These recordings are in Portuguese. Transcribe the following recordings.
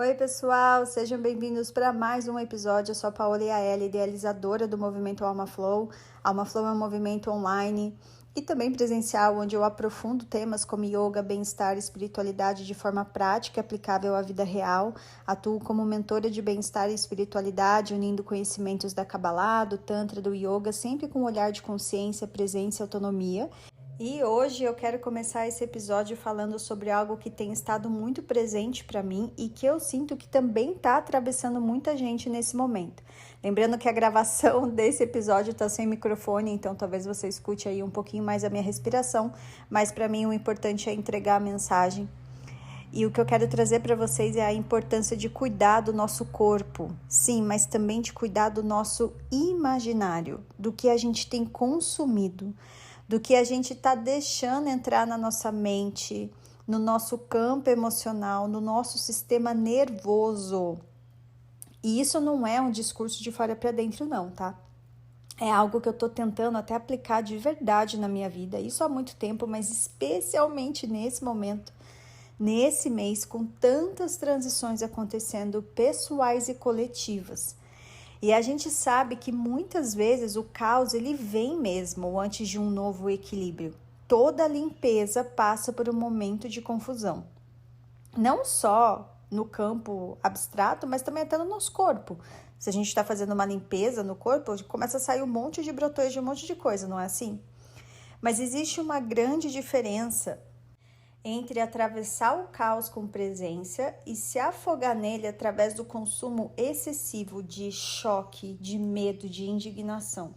Oi, pessoal, sejam bem-vindos para mais um episódio. Eu sou a Paola Yaeli, idealizadora do movimento Alma Flow. Alma Flow é um movimento online e também presencial, onde eu aprofundo temas como yoga, bem-estar e espiritualidade de forma prática e aplicável à vida real. Atuo como mentora de bem-estar e espiritualidade, unindo conhecimentos da Kabbalah, do Tantra, do Yoga, sempre com um olhar de consciência, presença e autonomia. E hoje eu quero começar esse episódio falando sobre algo que tem estado muito presente para mim e que eu sinto que também está atravessando muita gente nesse momento. Lembrando que a gravação desse episódio está sem microfone, então talvez você escute aí um pouquinho mais a minha respiração, mas para mim o importante é entregar a mensagem. E o que eu quero trazer para vocês é a importância de cuidar do nosso corpo, sim, mas também de cuidar do nosso imaginário, do que a gente tem consumido, do que a gente está deixando entrar na nossa mente, no nosso campo emocional, no nosso sistema nervoso. E isso não é um discurso de fora para dentro, não, tá? É algo que eu estou tentando até aplicar de verdade na minha vida, isso há muito tempo, mas especialmente nesse momento, nesse mês, com tantas transições acontecendo, pessoais e coletivas. E a gente sabe que muitas vezes o caos ele vem mesmo antes de um novo equilíbrio. Toda limpeza passa por um momento de confusão. Não só no campo abstrato, mas também até no nosso corpo. Se a gente está fazendo uma limpeza no corpo, começa a sair um monte de brotões de um monte de coisa, não é assim? Mas existe uma grande diferença entre atravessar o caos com presença e se afogar nele através do consumo excessivo de choque, de medo, de indignação.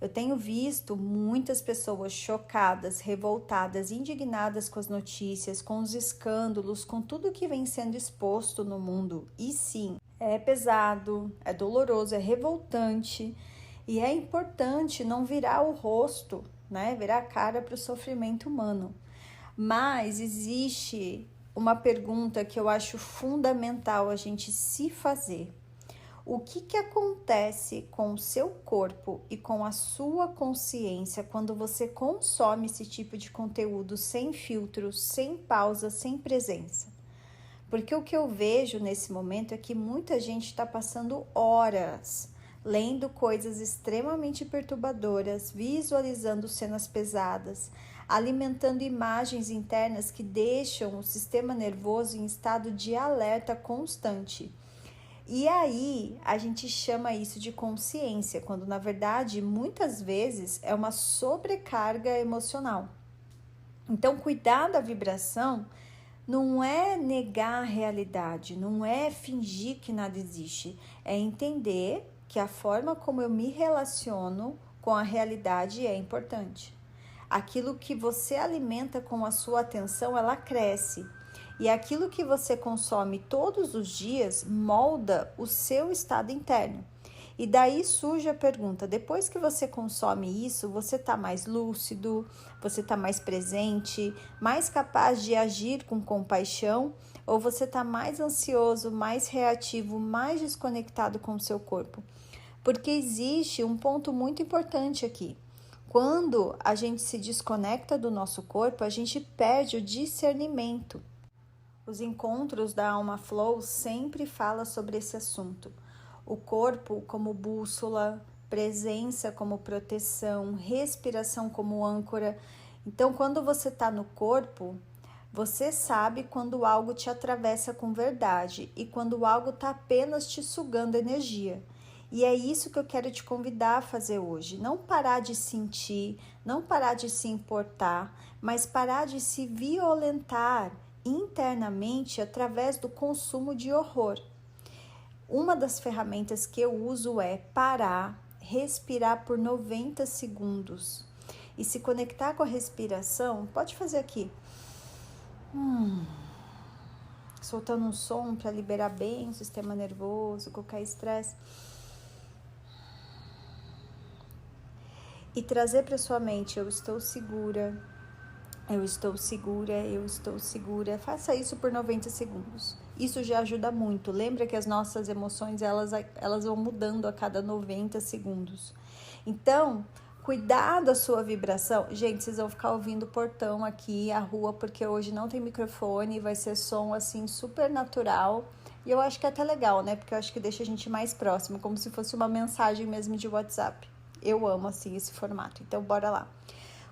Eu tenho visto muitas pessoas chocadas, revoltadas, indignadas com as notícias, com os escândalos, com tudo que vem sendo exposto no mundo. E sim, é pesado, é doloroso, é revoltante e é importante não virar o rosto, né? Virar a cara para o sofrimento humano. Mas existe uma pergunta que eu acho fundamental a gente se fazer. O que acontece com o seu corpo e com a sua consciência quando você consome esse tipo de conteúdo sem filtro, sem pausa, sem presença? Porque o que eu vejo nesse momento é que muita gente está passando horas lendo coisas extremamente perturbadoras, visualizando cenas pesadas, alimentando imagens internas que deixam o sistema nervoso em estado de alerta constante. E aí a gente chama isso de consciência, quando na verdade muitas vezes é uma sobrecarga emocional. Então, cuidar da vibração não é negar a realidade, não é fingir que nada existe, é entender que a forma como eu me relaciono com a realidade é importante. Aquilo que você alimenta com a sua atenção, ela cresce. E aquilo que você consome todos os dias molda o seu estado interno. E daí surge a pergunta, depois que você consome isso, você está mais lúcido, você está mais presente, mais capaz de agir com compaixão, ou você está mais ansioso, mais reativo, mais desconectado com o seu corpo? Porque existe um ponto muito importante aqui. Quando a gente se desconecta do nosso corpo, a gente perde o discernimento. Os encontros da Alma Flow sempre falam sobre esse assunto. O corpo como bússola, presença como proteção, respiração como âncora. Então, quando você está no corpo, você sabe quando algo te atravessa com verdade e quando algo está apenas te sugando energia. E é isso que eu quero te convidar a fazer hoje. Não parar de sentir, não parar de se importar, mas parar de se violentar internamente através do consumo de horror. Uma das ferramentas que eu uso é parar, respirar por 90 segundos e se conectar com a respiração. Pode fazer aqui, soltando um som para liberar bem o sistema nervoso, qualquer estresse. E trazer para sua mente, eu estou segura, eu estou segura, eu estou segura. Faça isso por 90 segundos. Isso já ajuda muito. Lembra que as nossas emoções, elas vão mudando a cada 90 segundos. Então, cuidar da sua vibração. Gente, vocês vão ficar ouvindo o portão aqui, a rua, porque hoje não tem microfone, vai ser som assim super natural. E eu acho que é até legal, né? Porque eu acho que deixa a gente mais próximo, como se fosse uma mensagem mesmo de WhatsApp. Eu amo, assim, esse formato. Então, bora lá.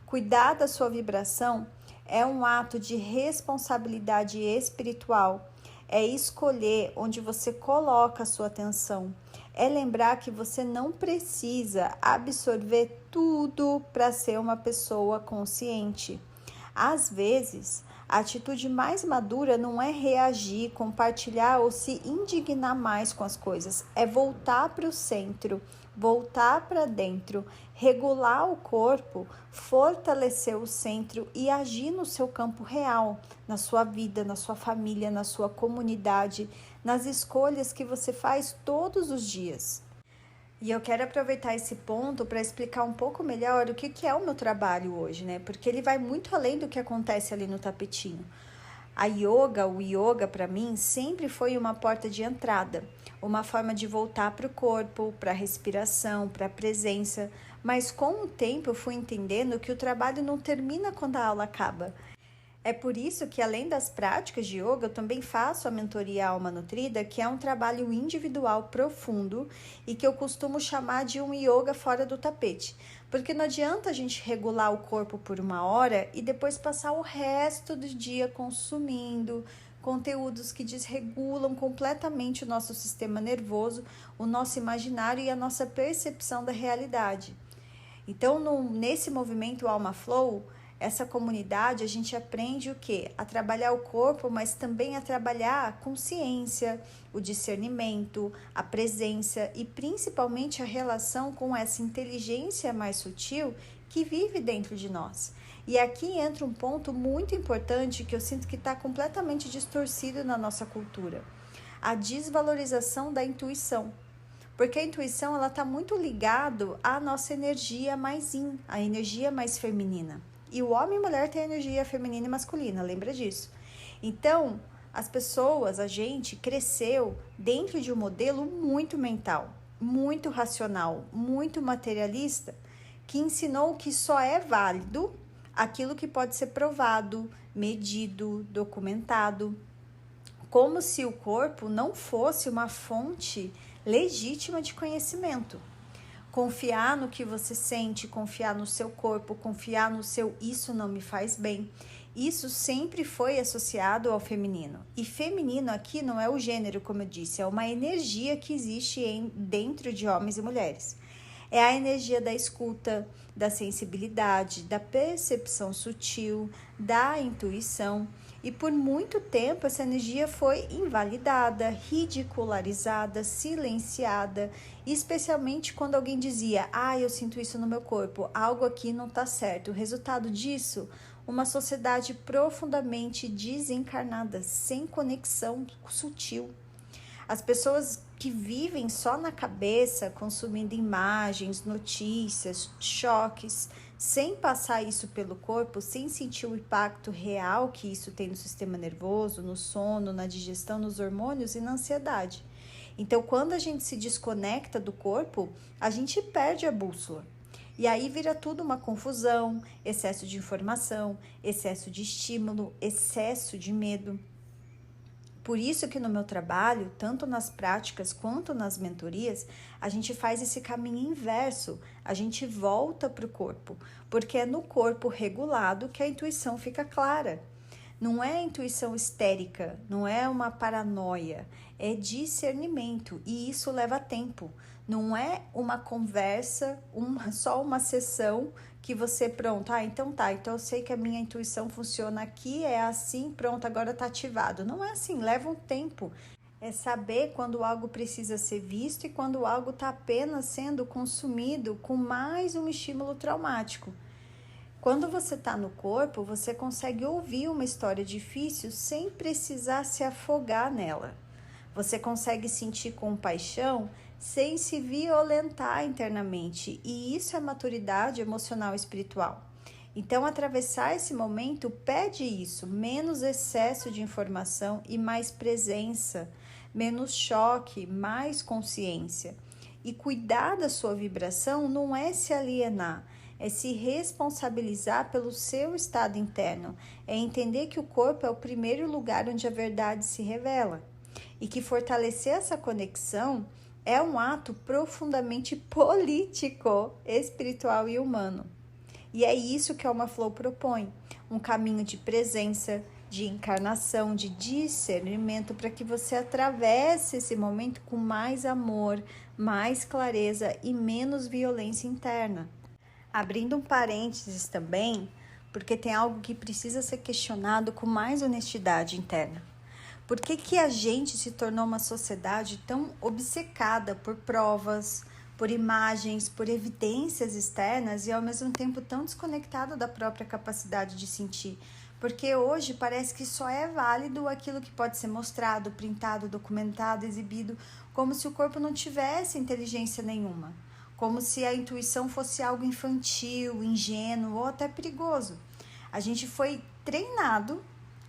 Cuidar da sua vibração é um ato de responsabilidade espiritual. É escolher onde você coloca a sua atenção. É lembrar que você não precisa absorver tudo para ser uma pessoa consciente. Às vezes, a atitude mais madura não é reagir, compartilhar ou se indignar mais com as coisas, é voltar para o centro, voltar para dentro, regular o corpo, fortalecer o centro e agir no seu campo real, na sua vida, na sua família, na sua comunidade, nas escolhas que você faz todos os dias. E eu quero aproveitar esse ponto para explicar um pouco melhor o que é o meu trabalho hoje, né? Porque ele vai muito além do que acontece ali no tapetinho. O yoga para mim sempre foi uma porta de entrada, uma forma de voltar para o corpo, para a respiração, para a presença. Mas com o tempo eu fui entendendo que o trabalho não termina quando a aula acaba. É por isso que, além das práticas de yoga, eu também faço a mentoria Alma Nutrida, que é um trabalho individual profundo e que eu costumo chamar de um yoga fora do tapete. Porque não adianta a gente regular o corpo por 1 hora e depois passar o resto do dia consumindo conteúdos que desregulam completamente o nosso sistema nervoso, o nosso imaginário e a nossa percepção da realidade. Então, nesse movimento Alma Flow, essa comunidade, a gente aprende o quê? A trabalhar o corpo, mas também a trabalhar a consciência, o discernimento, a presença e principalmente a relação com essa inteligência mais sutil que vive dentro de nós. E aqui entra um ponto muito importante que eu sinto que está completamente distorcido na nossa cultura: a desvalorização da intuição. Porque a intuição ela está muito ligado à nossa energia mais yin, a energia mais feminina. E o homem e a mulher têm energia feminina e masculina, lembra disso? Então, as pessoas, a gente cresceu dentro de um modelo muito mental, muito racional, muito materialista, que ensinou que só é válido aquilo que pode ser provado, medido, documentado, como se o corpo não fosse uma fonte legítima de conhecimento. Confiar no que você sente, confiar no seu corpo, confiar no seu isso não me faz bem. Isso sempre foi associado ao feminino. E feminino aqui não é o gênero, como eu disse, é uma energia que existe dentro de homens e mulheres. É a energia da escuta, da sensibilidade, da percepção sutil, da intuição. E por muito tempo essa energia foi invalidada, ridicularizada, silenciada, especialmente quando alguém dizia: eu sinto isso no meu corpo, algo aqui não está certo. O resultado disso, uma sociedade profundamente desencarnada, sem conexão sutil. As pessoas que vivem só na cabeça, consumindo imagens, notícias, choques, sem passar isso pelo corpo, sem sentir o impacto real que isso tem no sistema nervoso, no sono, na digestão, nos hormônios e na ansiedade. Então, quando a gente se desconecta do corpo, a gente perde a bússola. E aí vira tudo uma confusão, excesso de informação, excesso de estímulo, excesso de medo. Por isso que no meu trabalho, tanto nas práticas quanto nas mentorias, a gente faz esse caminho inverso, a gente volta para o corpo, porque é no corpo regulado que a intuição fica clara. Não é intuição histérica, não é uma paranoia, é discernimento e isso leva tempo. Não é uma conversa, só uma sessão que você, pronto, então eu sei que a minha intuição funciona aqui, é assim, pronto, agora tá ativado. Não é assim, leva um tempo. É saber quando algo precisa ser visto e quando algo está apenas sendo consumido com mais um estímulo traumático. Quando você está no corpo, você consegue ouvir uma história difícil sem precisar se afogar nela. Você consegue sentir compaixão sem se violentar internamente, e isso é maturidade emocional e espiritual. Então, atravessar esse momento pede isso, menos excesso de informação e mais presença, menos choque, mais consciência. E cuidar da sua vibração não é se alienar, é se responsabilizar pelo seu estado interno, é entender que o corpo é o primeiro lugar onde a verdade se revela. e que fortalecer essa conexão é um ato profundamente político, espiritual e humano. E é isso que a Alma Flow propõe, um caminho de presença, de encarnação, de discernimento, para que você atravesse esse momento com mais amor, mais clareza e menos violência interna. Abrindo um parênteses também, porque tem algo que precisa ser questionado com mais honestidade interna. Por que a gente se tornou uma sociedade tão obcecada por provas, por imagens, por evidências externas e ao mesmo tempo tão desconectada da própria capacidade de sentir? Porque hoje parece que só é válido aquilo que pode ser mostrado, printado, documentado, exibido, como se o corpo não tivesse inteligência nenhuma, como se a intuição fosse algo infantil, ingênuo ou até perigoso. A gente foi treinado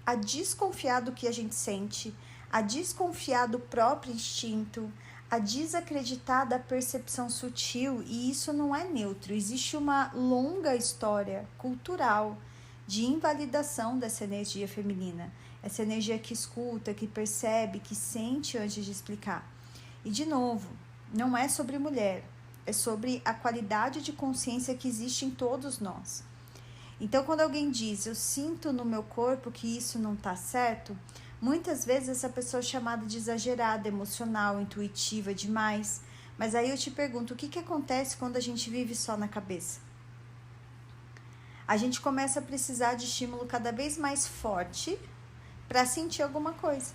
a desconfiar do que a gente sente, a desconfiar do próprio instinto, a desacreditar da percepção sutil, e isso não é neutro. Existe uma longa história cultural de invalidação dessa energia feminina, essa energia que escuta, que percebe, que sente antes de explicar. E de novo, não é sobre mulher, é sobre a qualidade de consciência que existe em todos nós. Então, quando alguém diz, eu sinto no meu corpo que isso não está certo, muitas vezes essa pessoa é chamada de exagerada, emocional, intuitiva demais. Mas aí eu te pergunto, o que acontece quando a gente vive só na cabeça? A gente começa a precisar de estímulo cada vez mais forte para sentir alguma coisa.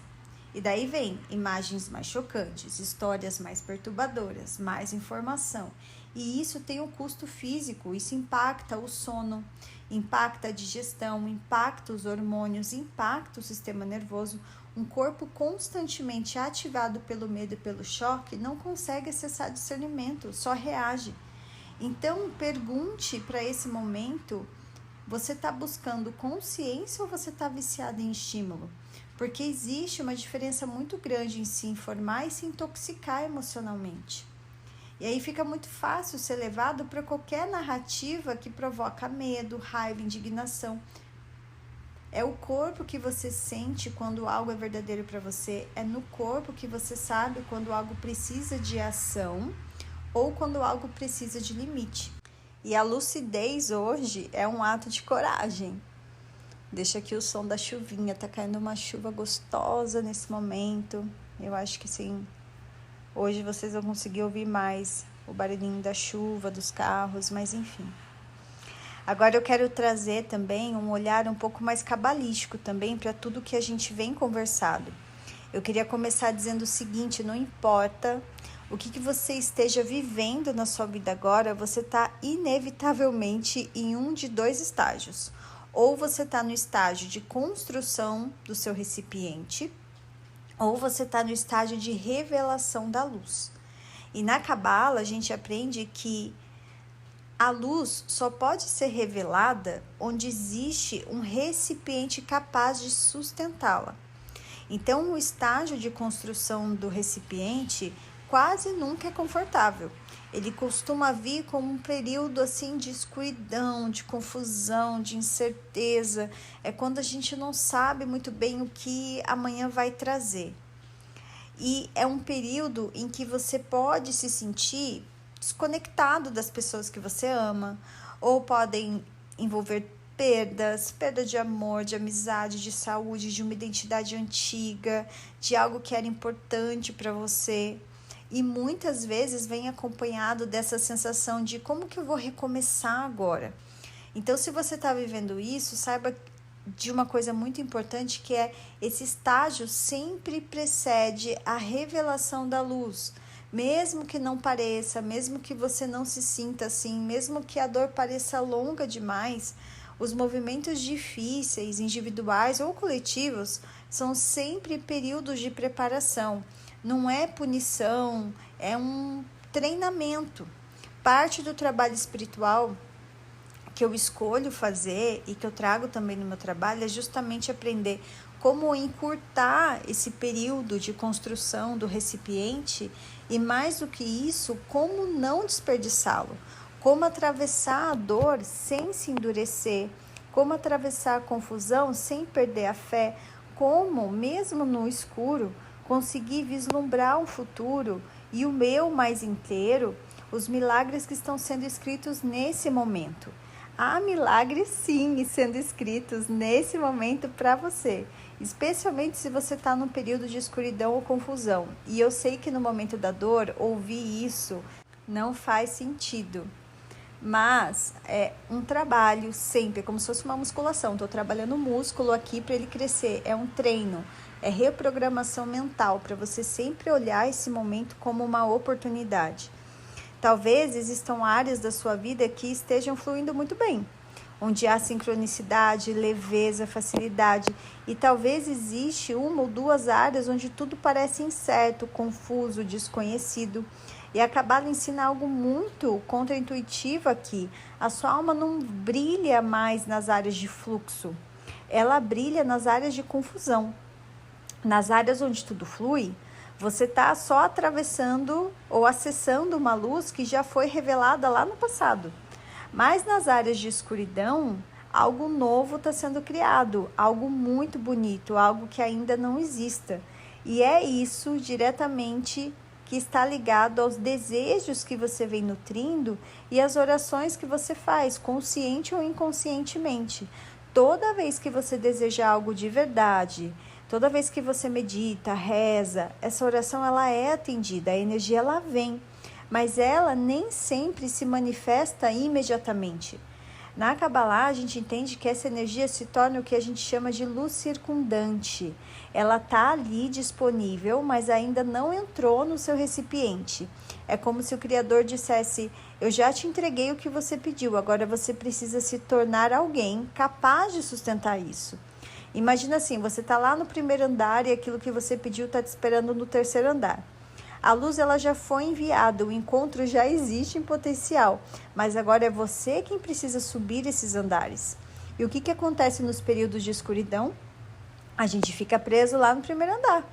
E daí vem imagens mais chocantes, histórias mais perturbadoras, mais informação. E isso tem um custo físico, isso impacta o sono, impacta a digestão, impacta os hormônios, impacta o sistema nervoso. Um corpo constantemente ativado pelo medo e pelo choque não consegue acessar discernimento, só reage. Então, pergunte para esse momento, você está buscando consciência ou você está viciado em estímulo? Porque existe uma diferença muito grande em se informar e se intoxicar emocionalmente. E aí fica muito fácil ser levado para qualquer narrativa que provoca medo, raiva, indignação. É o corpo que você sente quando algo é verdadeiro para você. É no corpo que você sabe quando algo precisa de ação ou quando algo precisa de limite. E a lucidez hoje é um ato de coragem. Deixa aqui o som da chuvinha, tá caindo uma chuva gostosa nesse momento. Eu acho que sim, hoje vocês vão conseguir ouvir mais o barulhinho da chuva, dos carros, mas enfim. Agora eu quero trazer também um olhar um pouco mais cabalístico também para tudo que a gente vem conversado. Eu queria começar dizendo o seguinte, não importa o que você esteja vivendo na sua vida agora, você está inevitavelmente em um de dois estágios. Ou você está no estágio de construção do seu recipiente, ou você está no estágio de revelação da luz. E na Cabala a gente aprende que a luz só pode ser revelada onde existe um recipiente capaz de sustentá-la. Então, o estágio de construção do recipiente quase nunca é confortável. Ele costuma vir como um período assim de escuridão, de confusão, de incerteza. É quando a gente não sabe muito bem o que amanhã vai trazer. E é um período em que você pode se sentir desconectado das pessoas que você ama, ou podem envolver perda de amor, de amizade, de saúde, de uma identidade antiga, de algo que era importante para você. E muitas vezes vem acompanhado dessa sensação de como que eu vou recomeçar agora. Então, se você está vivendo isso, saiba de uma coisa muito importante, que é esse estágio sempre precede a revelação da luz. Mesmo que não pareça, mesmo que você não se sinta assim, mesmo que a dor pareça longa demais, os movimentos difíceis, individuais ou coletivos, são sempre períodos de preparação. Não é punição, é um treinamento. Parte do trabalho espiritual que eu escolho fazer e que eu trago também no meu trabalho é justamente aprender como encurtar esse período de construção do recipiente e, mais do que isso, como não desperdiçá-lo, como atravessar a dor sem se endurecer, como atravessar a confusão sem perder a fé, como, mesmo no escuro, conseguir vislumbrar um futuro e o meu mais inteiro, os milagres que estão sendo escritos nesse momento. Há milagres sim sendo escritos nesse momento para você, especialmente se você está num período de escuridão ou confusão. E eu sei que no momento da dor, ouvir isso não faz sentido. Mas é um trabalho sempre, como se fosse uma musculação. Estou trabalhando o músculo aqui para ele crescer. É um treino, é reprogramação mental, para você sempre olhar esse momento como uma oportunidade. Talvez existam áreas da sua vida que estejam fluindo muito bem, onde há sincronicidade, leveza, facilidade. E talvez existe uma ou duas áreas onde tudo parece incerto, confuso, desconhecido. E a Cabala ensina algo muito contraintuitivo aqui. A sua alma não brilha mais nas áreas de fluxo. Ela brilha nas áreas de confusão. Nas áreas onde tudo flui, você está só atravessando ou acessando uma luz que já foi revelada lá no passado. Mas nas áreas de escuridão, algo novo está sendo criado, algo muito bonito, algo que ainda não exista. E é isso diretamente que está ligado aos desejos que você vem nutrindo e às orações que você faz, consciente ou inconscientemente. Toda vez que você deseja algo de verdade, toda vez que você medita, reza, essa oração ela é atendida, a energia ela vem, mas ela nem sempre se manifesta imediatamente. Na Kabbalah, a gente entende que essa energia se torna o que a gente chama de luz circundante. Ela está ali disponível, mas ainda não entrou no seu recipiente. É como se o Criador dissesse: eu já te entreguei o que você pediu, agora você precisa se tornar alguém capaz de sustentar isso. Imagina assim, você está lá no primeiro andar e aquilo que você pediu está te esperando no terceiro andar. A luz ela já foi enviada, o encontro já existe em potencial, mas agora é você quem precisa subir esses andares. E o que acontece nos períodos de escuridão? A gente fica preso lá no primeiro andar.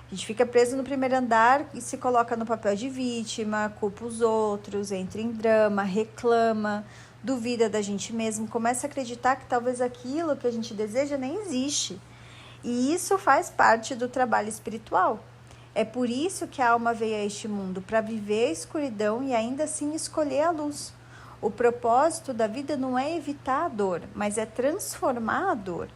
A gente fica preso no primeiro andar e se coloca no papel de vítima, culpa os outros, entra em drama, reclama, duvida da gente mesmo, começa a acreditar que talvez aquilo que a gente deseja nem existe. E isso faz parte do trabalho espiritual. É por isso que a alma veio a este mundo, para viver a escuridão e ainda assim escolher a luz. O propósito da vida não é evitar a dor, mas é transformar a dor.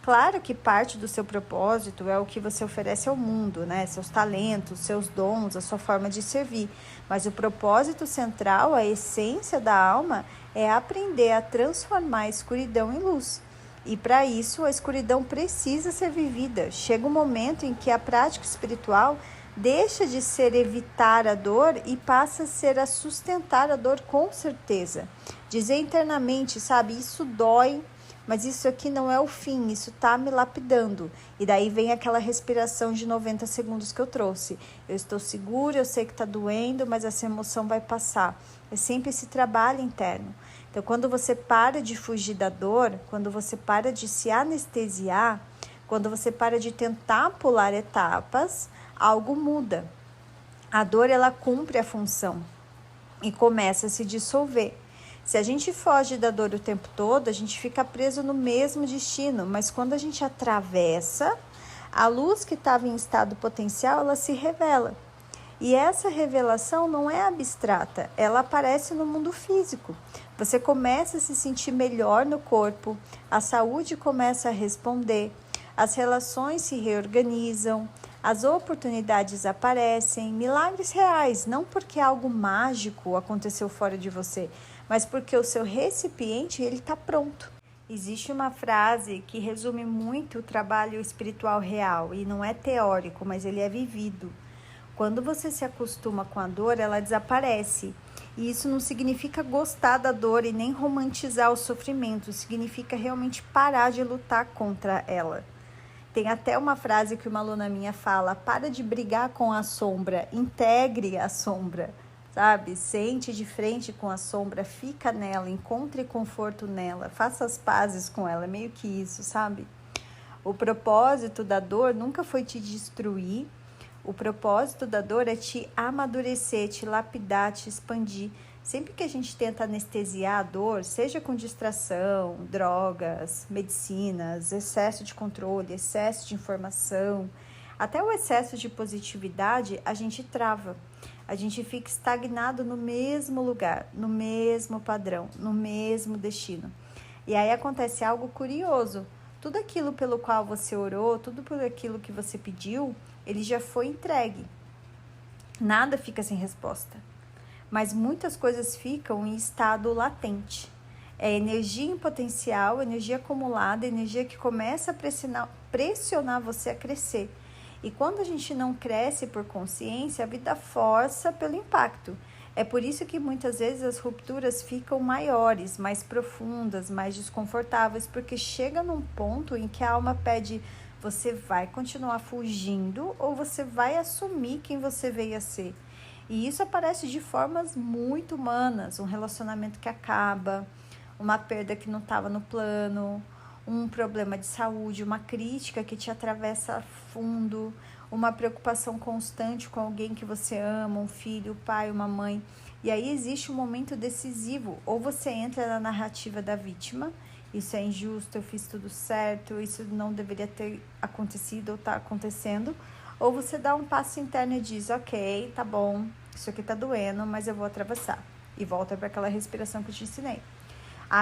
Claro que parte do seu propósito é o que você oferece ao mundo, né? Seus talentos, seus dons, a sua forma de servir. Mas o propósito central, a essência da alma, é aprender a transformar a escuridão em luz. E para isso, a escuridão precisa ser vivida. Chega um momento em que a prática espiritual deixa de ser evitar a dor e passa a ser a sustentar a dor com certeza. Dizer internamente, sabe, isso dói, mas isso aqui não é o fim, isso está me lapidando. E daí vem aquela respiração de 90 segundos que eu trouxe. Eu estou segura, eu sei que está doendo, mas essa emoção vai passar. É sempre esse trabalho interno. Então, quando você para de fugir da dor, quando você para de se anestesiar, quando você para de tentar pular etapas, algo muda. A dor, ela cumpre a função e começa a se dissolver. Se a gente foge da dor o tempo todo, a gente fica preso no mesmo destino, mas quando a gente atravessa, a luz que estava em estado potencial, ela se revela. E essa revelação não é abstrata, ela aparece no mundo físico. Você começa a se sentir melhor no corpo, a saúde começa a responder, as relações se reorganizam, as oportunidades aparecem, milagres reais, não porque algo mágico aconteceu fora de você, mas porque o seu recipiente ele está pronto. Existe uma frase que resume muito o trabalho espiritual real, e não é teórico, mas ele é vivido. Quando você se acostuma com a dor, ela desaparece. E isso não significa gostar da dor e nem romantizar o sofrimento, significa realmente parar de lutar contra ela. Tem até uma frase que uma aluna minha fala: para de brigar com a sombra, integre a sombra, sabe? Sente de frente com a sombra, fica nela, encontre conforto nela, faça as pazes com ela, é meio que isso, sabe? O propósito da dor nunca foi te destruir. O propósito da dor é te amadurecer, te lapidar, te expandir. Sempre que a gente tenta anestesiar a dor, seja com distração, drogas, medicinas, excesso de controle, excesso de informação, Até o excesso de positividade, a gente trava. A gente fica estagnado no mesmo lugar, no mesmo padrão, no mesmo destino. E aí acontece algo curioso. Tudo aquilo pelo qual você orou, tudo por aquilo que você pediu, ele já foi entregue. Nada fica sem resposta. Mas muitas coisas ficam em estado latente. É energia em potencial, energia acumulada, energia que começa a pressionar você a crescer. E quando a gente não cresce por consciência, a vida força pelo impacto. É por isso que muitas vezes as rupturas ficam maiores, mais profundas, mais desconfortáveis, porque chega num ponto em que a alma pede: você vai continuar fugindo ou você vai assumir quem você veio a ser? E isso aparece de formas muito humanas, um relacionamento que acaba, uma perda que não estava no plano, um problema de saúde, uma crítica que te atravessa a fundo, uma preocupação constante com alguém que você ama, um filho, um pai, uma mãe. E aí existe um momento decisivo, ou você entra na narrativa da vítima: isso é injusto, eu fiz tudo certo, isso não deveria ter acontecido ou está acontecendo, ou você dá um passo interno e diz: ok, tá bom, isso aqui tá doendo, mas eu vou atravessar. E volta para aquela respiração que eu te ensinei.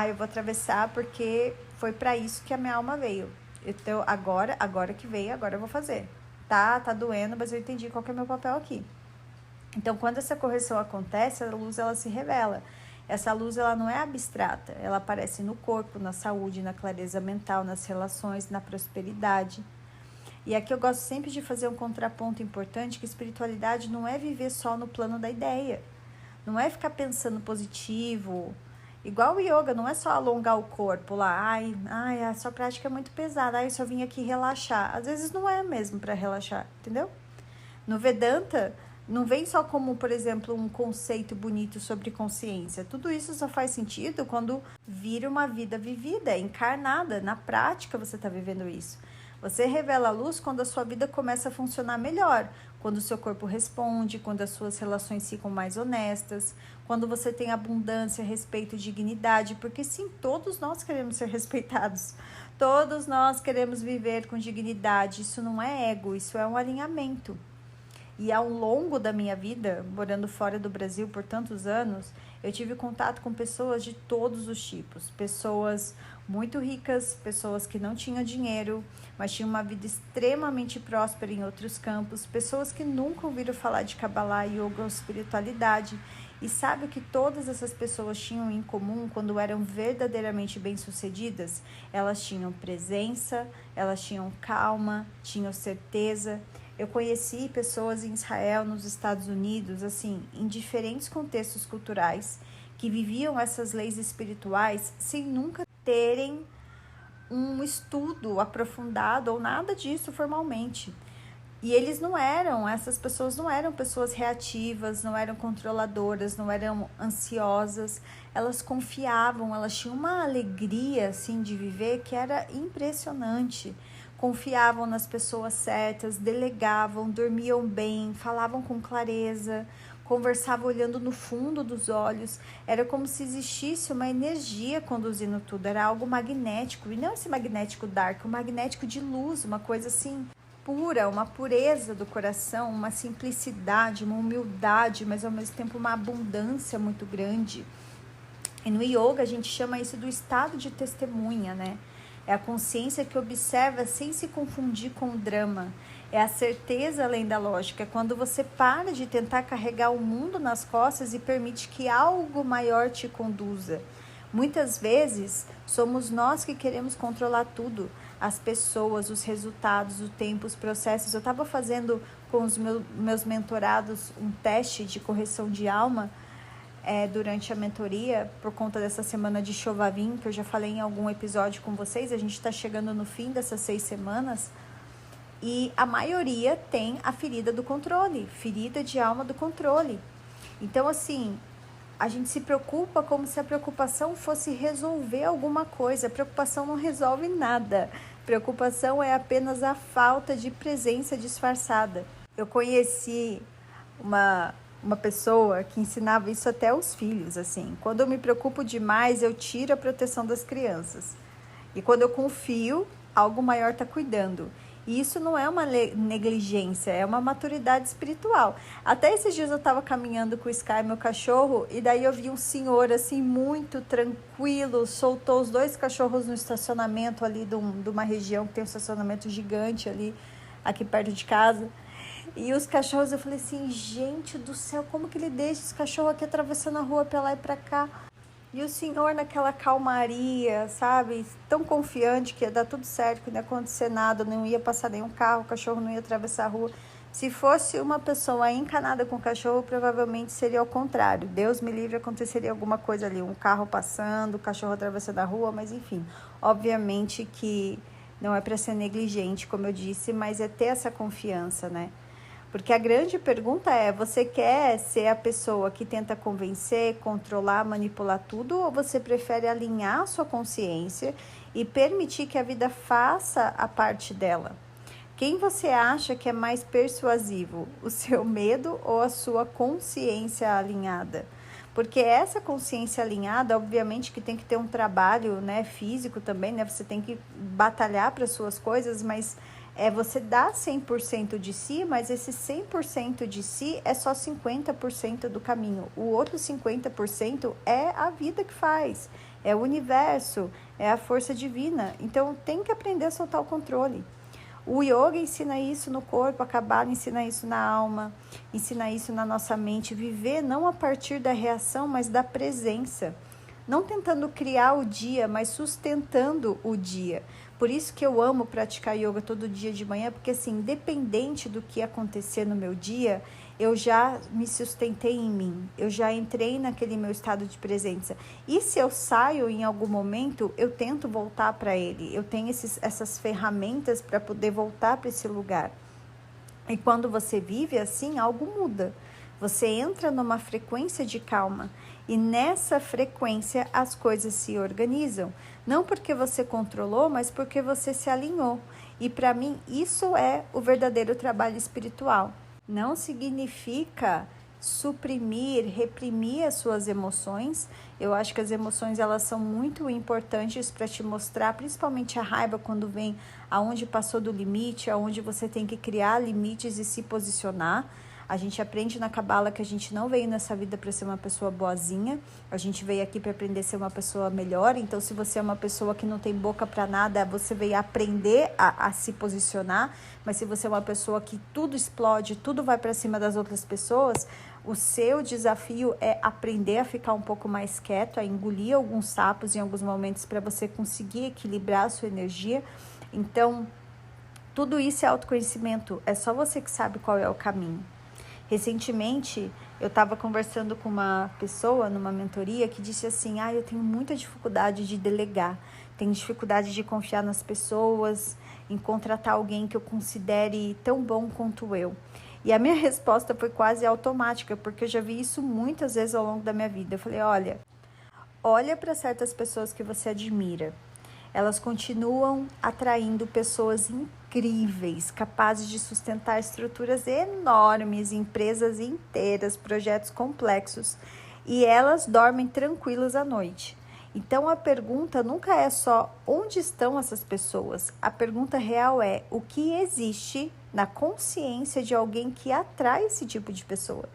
Eu vou atravessar porque foi para isso que a minha alma veio. Então, agora que veio, agora eu vou fazer. Tá doendo, mas eu entendi qual que é o meu papel aqui. Então, quando essa correção acontece, a luz, ela se revela. Essa luz, ela não é abstrata. Ela aparece no corpo, na saúde, na clareza mental, nas relações, na prosperidade. E aqui eu gosto sempre de fazer um contraponto importante, que espiritualidade não é viver só no plano da ideia. Não é ficar pensando positivo. Igual o yoga, não é só alongar o corpo lá. A sua prática é muito pesada. Eu só vim aqui relaxar. Às vezes não é mesmo para relaxar, entendeu? No Vedanta, não vem só como, por exemplo, um conceito bonito sobre consciência. Tudo isso só faz sentido quando vira uma vida vivida, encarnada. Na prática você está vivendo isso. Você revela a luz quando a sua vida começa a funcionar melhor, quando o seu corpo responde, quando as suas relações ficam mais honestas, quando você tem abundância, respeito e dignidade, porque sim, todos nós queremos ser respeitados, todos nós queremos viver com dignidade. Isso não é ego, isso é um alinhamento. E ao longo da minha vida, morando fora do Brasil por tantos anos, eu tive contato com pessoas de todos os tipos. Pessoas muito ricas, pessoas que não tinham dinheiro, mas tinham uma vida extremamente próspera em outros campos. Pessoas que nunca ouviram falar de Kabbalah, Yoga ou espiritualidade. E sabe o que todas essas pessoas tinham em comum quando eram verdadeiramente bem-sucedidas? Elas tinham presença, elas tinham calma, tinham certeza. Eu conheci pessoas em Israel, nos Estados Unidos, assim, em diferentes contextos culturais, que viviam essas leis espirituais sem nunca terem um estudo aprofundado ou nada disso formalmente. E essas pessoas não eram pessoas reativas, não eram controladoras, não eram ansiosas. Elas confiavam, elas tinham uma alegria, assim, de viver que era impressionante. Confiavam nas pessoas certas, delegavam, dormiam bem, falavam com clareza, conversavam olhando no fundo dos olhos. Era como se existisse uma energia conduzindo tudo, era algo magnético, e não esse magnético dark, um magnético de luz, uma coisa assim pura, uma pureza do coração, uma simplicidade, uma humildade, mas ao mesmo tempo uma abundância muito grande. E no yoga a gente chama isso do estado de testemunha, né? É a consciência que observa sem se confundir com o drama. É a certeza além da lógica. É quando você para de tentar carregar o mundo nas costas e permite que algo maior te conduza. Muitas vezes, somos nós que queremos controlar tudo. As pessoas, os resultados, o tempo, os processos. Eu estava fazendo com os meus mentorados um teste de correção de alma durante a mentoria, por conta dessa semana de Shovavim, que eu já falei em algum episódio com vocês. A gente está chegando no fim dessas 6 semanas e a maioria tem a ferida do controle, ferida de alma do controle. Então, assim, a gente se preocupa como se a preocupação fosse resolver alguma coisa. A preocupação não resolve nada. Preocupação é apenas a falta de presença disfarçada. Eu conheci uma pessoa que ensinava isso até aos filhos, assim. Quando eu me preocupo demais, eu tiro a proteção das crianças. E quando eu confio, algo maior está cuidando. E isso não é uma negligência, é uma maturidade espiritual. Até esses dias eu estava caminhando com o Sky, meu cachorro, e daí eu vi um senhor assim muito tranquilo, soltou os 2 cachorros no estacionamento ali de uma região que tem um estacionamento gigante ali, aqui perto de casa. E os cachorros, eu falei assim, gente do céu, como que ele deixa os cachorros aqui atravessando a rua pra lá e pra cá? E o senhor naquela calmaria, sabe? Tão confiante que ia dar tudo certo, que não ia acontecer nada, não ia passar nenhum carro, o cachorro não ia atravessar a rua. Se fosse uma pessoa encanada com o cachorro, provavelmente seria ao contrário. Deus me livre, aconteceria alguma coisa ali, um carro passando, o cachorro atravessando a rua, mas enfim. Obviamente que não é para ser negligente, como eu disse, mas é ter essa confiança, né? Porque a grande pergunta é, você quer ser a pessoa que tenta convencer, controlar, manipular tudo, ou você prefere alinhar a sua consciência e permitir que a vida faça a parte dela? Quem você acha que é mais persuasivo, o seu medo ou a sua consciência alinhada? Porque essa consciência alinhada, obviamente que tem que ter um trabalho, né, físico também, né? Você tem que batalhar para as suas coisas, mas você dá 100% de si, mas esse 100% de si é só 50% do caminho. O outro 50% é a vida que faz, é o universo, é a força divina. Então tem que aprender a soltar o controle. O yoga ensina isso no corpo, a Kabbalah ensina isso na alma, ensina isso na nossa mente. Viver não a partir da reação, mas da presença. Não tentando criar o dia, mas sustentando o dia. Por isso que eu amo praticar yoga todo dia de manhã, porque assim, independente do que acontecer no meu dia, eu já me sustentei em mim, eu já entrei naquele meu estado de presença. E se eu saio em algum momento, eu tento voltar para ele. Eu tenho essas ferramentas para poder voltar para esse lugar. E quando você vive assim, algo muda. Você entra numa frequência de calma e nessa frequência as coisas se organizam. Não porque você controlou, mas porque você se alinhou. E para mim isso é o verdadeiro trabalho espiritual. Não significa suprimir, reprimir as suas emoções. Eu acho que as emoções elas são muito importantes para te mostrar, principalmente a raiva quando vem aonde passou do limite, aonde você tem que criar limites e se posicionar. A gente aprende na Kabbalah que a gente não veio nessa vida para ser uma pessoa boazinha, a gente veio aqui para aprender a ser uma pessoa melhor. Então, se você é uma pessoa que não tem boca para nada, você veio aprender a se posicionar. Mas se você é uma pessoa que tudo explode, tudo vai para cima das outras pessoas, o seu desafio é aprender a ficar um pouco mais quieto, a engolir alguns sapos em alguns momentos para você conseguir equilibrar a sua energia. Então, tudo isso é autoconhecimento, é só você que sabe qual é o caminho. Recentemente, eu estava conversando com uma pessoa numa mentoria que disse assim, eu tenho muita dificuldade de delegar, tenho dificuldade de confiar nas pessoas, em contratar alguém que eu considere tão bom quanto eu. E a minha resposta foi quase automática, porque eu já vi isso muitas vezes ao longo da minha vida. Eu falei, olha para certas pessoas que você admira. Elas continuam atraindo pessoas incríveis, capazes de sustentar estruturas enormes, empresas inteiras, projetos complexos, e elas dormem tranquilas à noite. Então a pergunta nunca é só onde estão essas pessoas, a pergunta real é o que existe na consciência de alguém que atrai esse tipo de pessoa.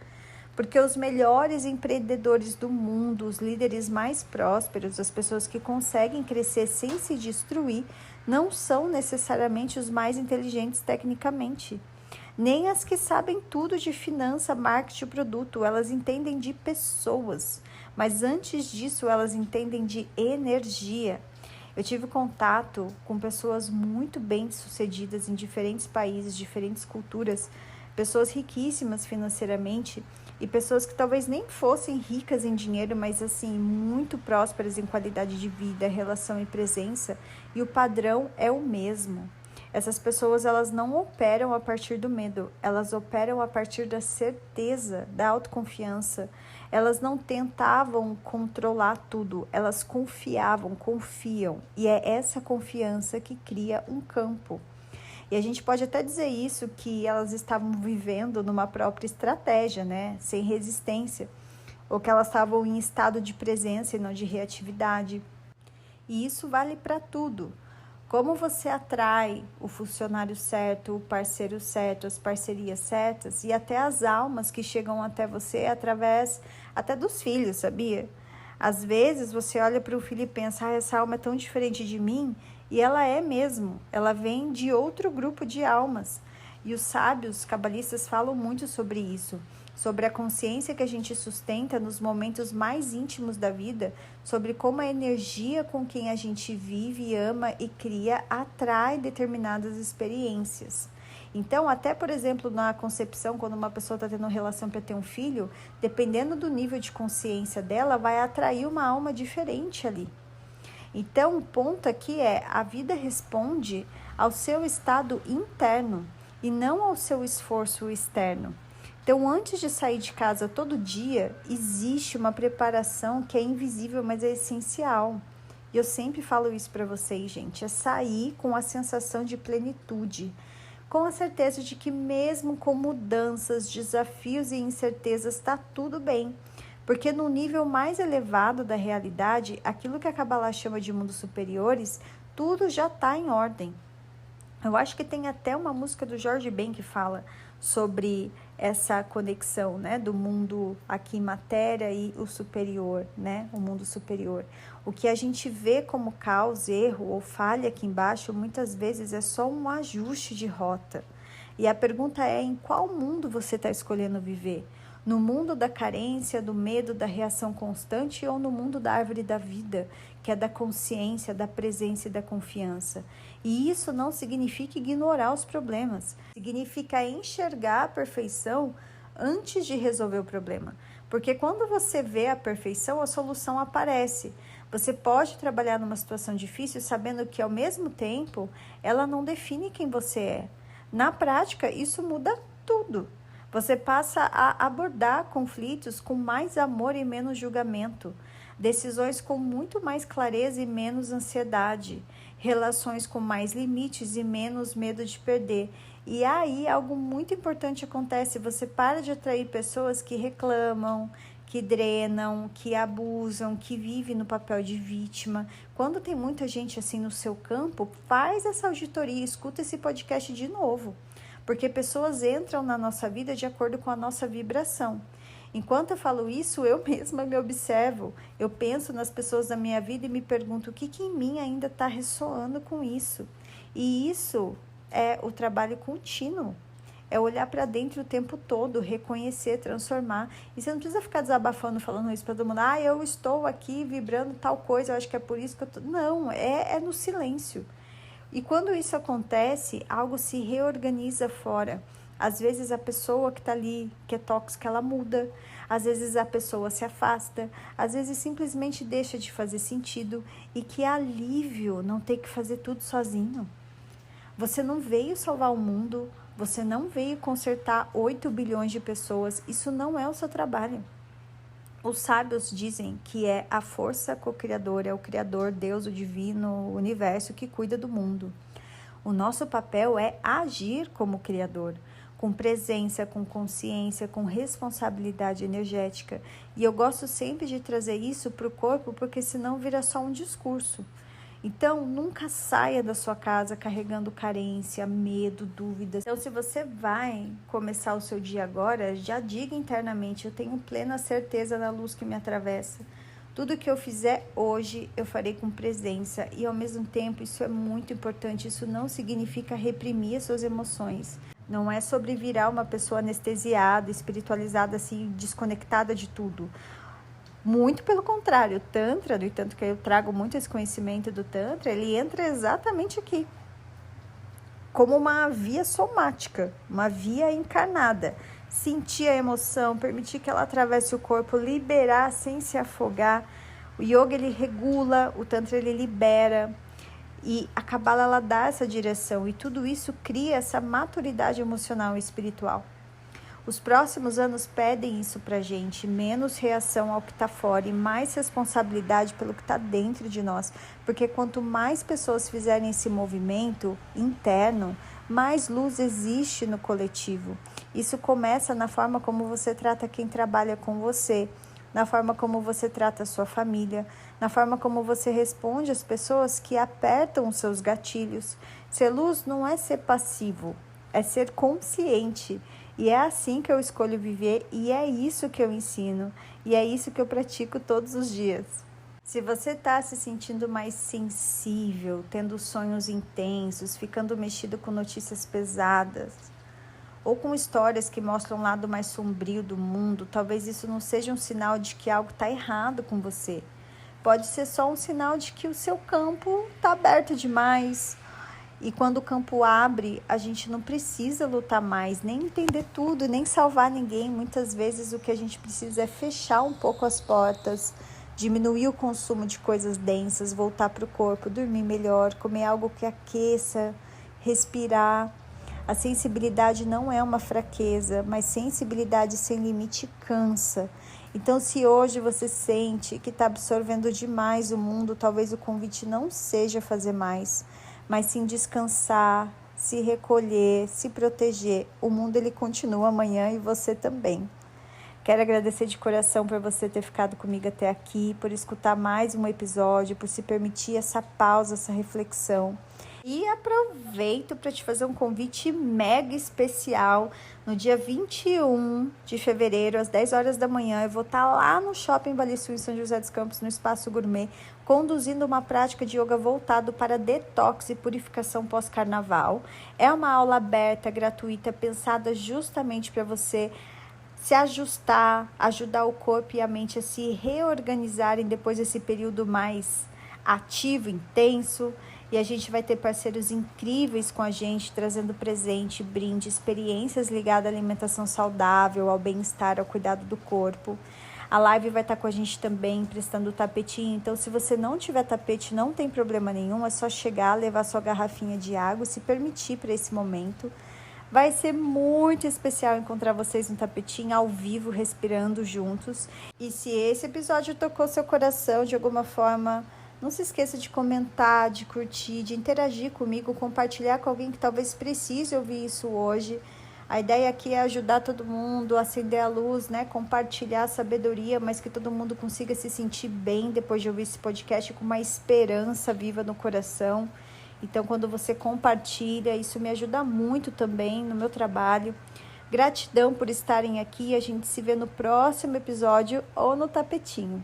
Porque os melhores empreendedores do mundo, os líderes mais prósperos, as pessoas que conseguem crescer sem se destruir, não são necessariamente os mais inteligentes tecnicamente. Nem as que sabem tudo de finança, marketing e produto. Elas entendem de pessoas. Mas antes disso, elas entendem de energia. Eu tive contato com pessoas muito bem-sucedidas em diferentes países, diferentes culturas, pessoas riquíssimas financeiramente, e pessoas que talvez nem fossem ricas em dinheiro, mas assim, muito prósperas em qualidade de vida, relação e presença, e o padrão é o mesmo. Essas pessoas, elas não operam a partir do medo, elas operam a partir da certeza, da autoconfiança. Elas não tentavam controlar tudo, elas confiam, e é essa confiança que cria um campo. E a gente pode até dizer isso, que elas estavam vivendo numa própria estratégia, né? Sem resistência. Ou que elas estavam em estado de presença e não de reatividade. E isso vale para tudo. Como você atrai o funcionário certo, o parceiro certo, as parcerias certas e até as almas que chegam até você através até dos filhos, sabia? Às vezes você olha para o filho e pensa, essa alma é tão diferente de mim, e ela é mesmo, ela vem de outro grupo de almas. E os sábios cabalistas falam muito sobre isso, sobre a consciência que a gente sustenta nos momentos mais íntimos da vida, sobre como a energia com quem a gente vive, ama e cria atrai determinadas experiências. Então, até, por exemplo, na concepção, quando uma pessoa está tendo relação para ter um filho, dependendo do nível de consciência dela, vai atrair uma alma diferente ali. Então, o ponto aqui é, a vida responde ao seu estado interno e não ao seu esforço externo. Então, antes de sair de casa todo dia, existe uma preparação que é invisível, mas é essencial. E eu sempre falo isso para vocês, gente, é sair com a sensação de plenitude, com a certeza de que mesmo com mudanças, desafios e incertezas, está tudo bem. Porque no nível mais elevado da realidade, aquilo que a Kabbalah chama de mundos superiores, tudo já está em ordem. Eu acho que tem até uma música do Jorge Ben que fala sobre essa conexão, né, do mundo aqui matéria e o superior, né, o mundo superior. O que a gente vê como caos, erro ou falha aqui embaixo, muitas vezes é só um ajuste de rota. E a pergunta é, em qual mundo você está escolhendo viver? No mundo da carência, do medo, da reação constante ou no mundo da árvore da vida, que é da consciência, da presença e da confiança? E isso não significa ignorar os problemas, significa enxergar a perfeição antes de resolver o problema. Porque quando você vê a perfeição, a solução aparece. Você pode trabalhar numa situação difícil sabendo que, ao mesmo tempo, ela não define quem você é. Na prática, isso muda tudo. Você passa a abordar conflitos com mais amor e menos julgamento, decisões com muito mais clareza e menos ansiedade, relações com mais limites e menos medo de perder. E aí algo muito importante acontece, você para de atrair pessoas que reclamam, que drenam, que abusam, que vivem no papel de vítima. Quando tem muita gente assim no seu campo, faz essa auditoria, escuta esse podcast de novo. Porque pessoas entram na nossa vida de acordo com a nossa vibração. Enquanto eu falo isso, eu mesma me observo. Eu penso nas pessoas da minha vida e me pergunto o que em mim ainda está ressoando com isso. E isso é o trabalho contínuo. É olhar para dentro o tempo todo, reconhecer, transformar. E você não precisa ficar desabafando, falando isso para todo mundo. Eu estou aqui vibrando tal coisa, eu acho que é por isso que eu estou... Não, é no silêncio. E quando isso acontece, algo se reorganiza fora. Às vezes a pessoa que está ali, que é tóxica, ela muda. Às vezes a pessoa se afasta. Às vezes simplesmente deixa de fazer sentido. E que alívio não ter que fazer tudo sozinho. Você não veio salvar o mundo. Você não veio consertar 8 bilhões de pessoas. Isso não é o seu trabalho. Os sábios dizem que é a força co-criadora, é o Criador, Deus, o Divino, o Universo que cuida do mundo. O nosso papel é agir como Criador, com presença, com consciência, com responsabilidade energética. E eu gosto sempre de trazer isso para o corpo, porque senão vira só um discurso. Então, nunca saia da sua casa carregando carência, medo, dúvidas. Então, se você vai começar o seu dia agora, já diga internamente, eu tenho plena certeza da luz que me atravessa. Tudo que eu fizer hoje, eu farei com presença. E, ao mesmo tempo, isso é muito importante. Isso não significa reprimir as suas emoções. Não é sobre virar uma pessoa anestesiada, espiritualizada, assim, desconectada de tudo. Muito pelo contrário, o Tantra, no entanto que eu trago muito esse conhecimento do Tantra, ele entra exatamente aqui, como uma via somática, uma via encarnada. Sentir a emoção, permitir que ela atravesse o corpo, liberar sem se afogar. O Yoga, ele regula, o Tantra, ele libera. E a Kabbalah, ela dá essa direção. E tudo isso cria essa maturidade emocional e espiritual. Os próximos anos pedem isso pra gente, menos reação ao que está fora e mais responsabilidade pelo que está dentro de nós. Porque quanto mais pessoas fizerem esse movimento interno, mais luz existe no coletivo. Isso começa na forma como você trata quem trabalha com você, na forma como você trata a sua família, na forma como você responde às pessoas que apertam os seus gatilhos. Ser luz não é ser passivo, é ser consciente. E é assim que eu escolho viver e é isso que eu ensino e é isso que eu pratico todos os dias. Se você está se sentindo mais sensível, tendo sonhos intensos, ficando mexido com notícias pesadas ou com histórias que mostram um lado mais sombrio do mundo, talvez isso não seja um sinal de que algo está errado com você. Pode ser só um sinal de que o seu campo está aberto demais. E quando o campo abre, a gente não precisa lutar mais, nem entender tudo, nem salvar ninguém. Muitas vezes o que a gente precisa é fechar um pouco as portas, diminuir o consumo de coisas densas, voltar para o corpo, dormir melhor, comer algo que aqueça, respirar. A sensibilidade não é uma fraqueza, mas sensibilidade sem limite cansa. Então, se hoje você sente que está absorvendo demais o mundo, talvez o convite não seja fazer mais, mas sim descansar, se recolher, se proteger. O mundo ele continua amanhã e você também. Quero agradecer de coração por você ter ficado comigo até aqui, por escutar mais um episódio, por se permitir essa pausa, essa reflexão. E aproveito para te fazer um convite mega especial. No dia 21 de fevereiro, às 10 horas da manhã, eu vou estar lá no Shopping Vale Sul, em São José dos Campos, no Espaço Gourmet, conduzindo uma prática de yoga voltado para detox e purificação pós-carnaval. É uma aula aberta, gratuita, pensada justamente para você se ajustar, ajudar o corpo e a mente a se reorganizarem depois desse período mais ativo, intenso. E a gente vai ter parceiros incríveis com a gente, trazendo presente, brinde, experiências ligadas à alimentação saudável, ao bem-estar, ao cuidado do corpo. A live vai estar com a gente também, emprestando o tapetinho. Então, se você não tiver tapete, não tem problema nenhum. É só chegar, levar sua garrafinha de água, se permitir para esse momento. Vai ser muito especial encontrar vocês no tapetinho, ao vivo, respirando juntos. E se esse episódio tocou seu coração de alguma forma, não se esqueça de comentar, de curtir, de interagir comigo, compartilhar com alguém que talvez precise ouvir isso hoje. A ideia aqui é ajudar todo mundo, acender a luz, né? Compartilhar a sabedoria, mas que todo mundo consiga se sentir bem depois de ouvir esse podcast com uma esperança viva no coração. Então, quando você compartilha, isso me ajuda muito também no meu trabalho. Gratidão por estarem aqui. A gente se vê no próximo episódio ou no tapetinho.